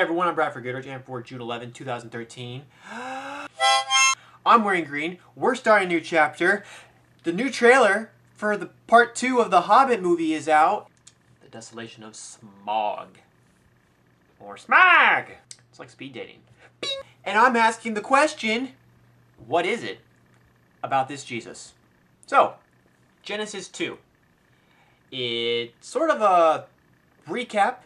everyone, I'm Bradford Goodrich, and for June 11, 2013. I'm wearing green. We're starting a new chapter. The new trailer for the part 2 of the Hobbit movie is out. The Desolation of Smog. Or Smog! It's like speed dating. Bing! And I'm asking the question, what is it about this Jesus? So, Genesis 2. It's sort of a recap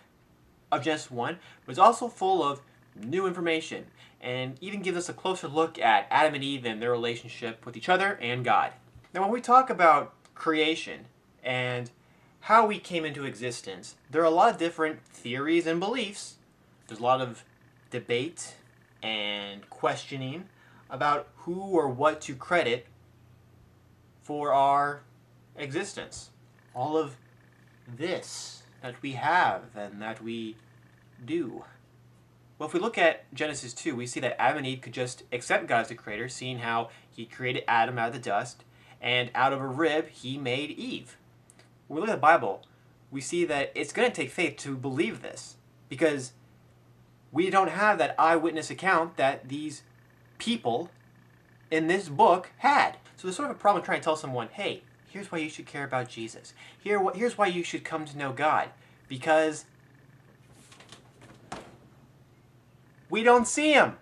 of Genesis 1, but it's also full of new information and even gives us a closer look at Adam and Eve and their relationship with each other and God. Now, when we talk about creation and how we came into existence, there are a lot of different theories and beliefs. There's a lot of debate and questioning about who or what to credit for our existence. All of this that we have and that we do. Well, if we look at Genesis 2, we see that Adam and Eve could just accept God as the creator, seeing how he created Adam out of the dust, and out of a rib, he made Eve. When we look at the Bible, we see that it's going to take faith to believe this, because we don't have that eyewitness account that these people in this book had. So there's sort of a problem trying to tell someone, hey, here's why you should care about Jesus. Here's why you should come to know God. Because we don't see him.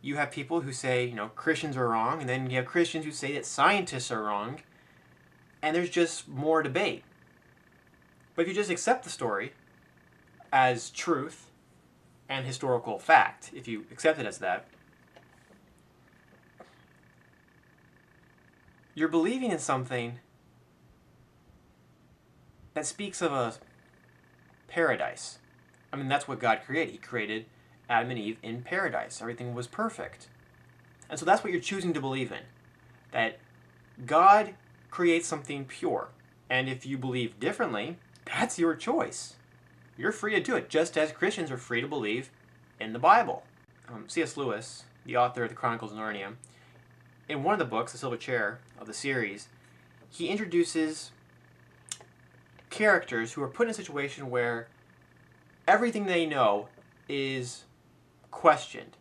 You have people who say, Christians are wrong, and then you have Christians who say that scientists are wrong, and there's just more debate. But if you just accept the story as truth and historical fact, if you accept it as that, you're believing in something that speaks of a paradise. I mean, that's what God created. He created Adam and Eve in paradise. Everything was perfect. And so that's what you're choosing to believe in. That God creates something pure. And if you believe differently, that's your choice. You're free to do it, just as Christians are free to believe in the Bible. C.S. Lewis, the author of the Chronicles of Narnia, in one of the books, The Silver Chair of the series, he introduces characters who are put in a situation where everything they know is questioned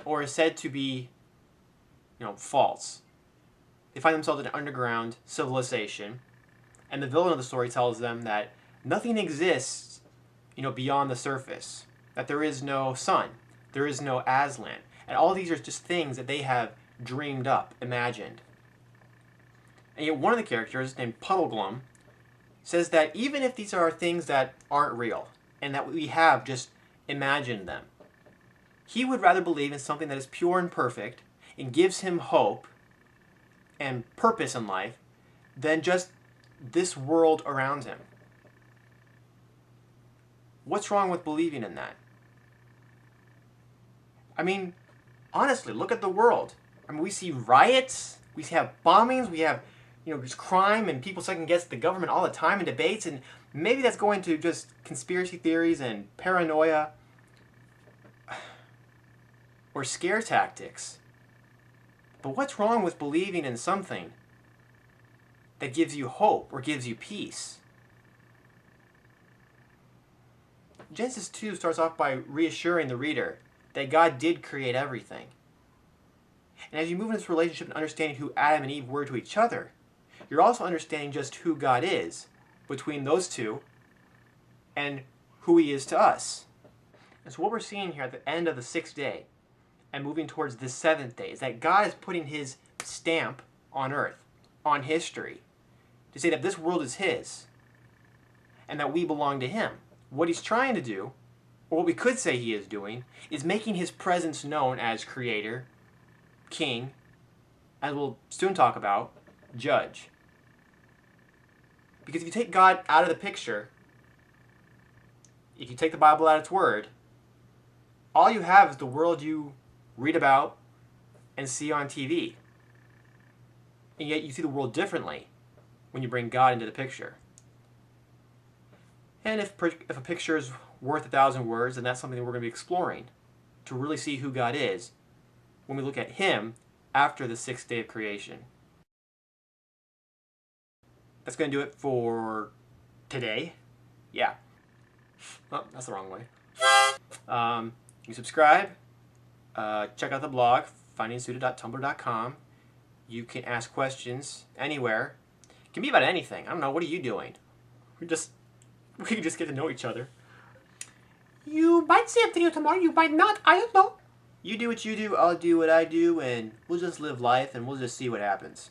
or is said to be, false. They find themselves in an underground civilization, and the villain of the story tells them that nothing exists, beyond the surface. That there is no sun, there is no Aslan, and all these are just things that they have dreamed up, imagined. And yet one of the characters, named Puddleglum, says that even if these are things that aren't real, and that we have just imagined them, he would rather believe in something that is pure and perfect, and gives him hope and purpose in life, than just this world around him. What's wrong with believing in that? I mean, honestly, look at the world. I mean, we see riots, we have bombings, we have, just crime, and people second guess the government all the time in debates, and maybe that's going to just conspiracy theories and paranoia or scare tactics. But what's wrong with believing in something that gives you hope or gives you peace? Genesis 2 starts off by reassuring the reader that God did create everything. And as you move into this relationship and understanding who Adam and Eve were to each other, you're also understanding just who God is between those two and who he is to us. And so what we're seeing here at the end of the 6th day and moving towards the 7th day is that God is putting his stamp on earth, on history, to say that this world is his and that we belong to him. What he's trying to do, or what we could say he is doing, is making his presence known as creator, king, as we'll soon talk about, judge. Because if you take God out of the picture, if you take the Bible at its word, all you have is the world you read about and see on TV. And yet you see the world differently when you bring God into the picture. And if a picture is worth 1,000 words, then that's something that we're going to be exploring to really see who God is when we look at him after the 6th day of creation. That's going to do it for today. Yeah. Oh, that's the wrong way. You can subscribe. Check out the blog, findingsuda.tumblr.com. You can ask questions anywhere. It can be about anything. I don't know. What are you doing? We can just get to know each other. You might see a video tomorrow. You might not. I don't know. You do what you do. I'll do what I do, and we'll just live life, and we'll just see what happens.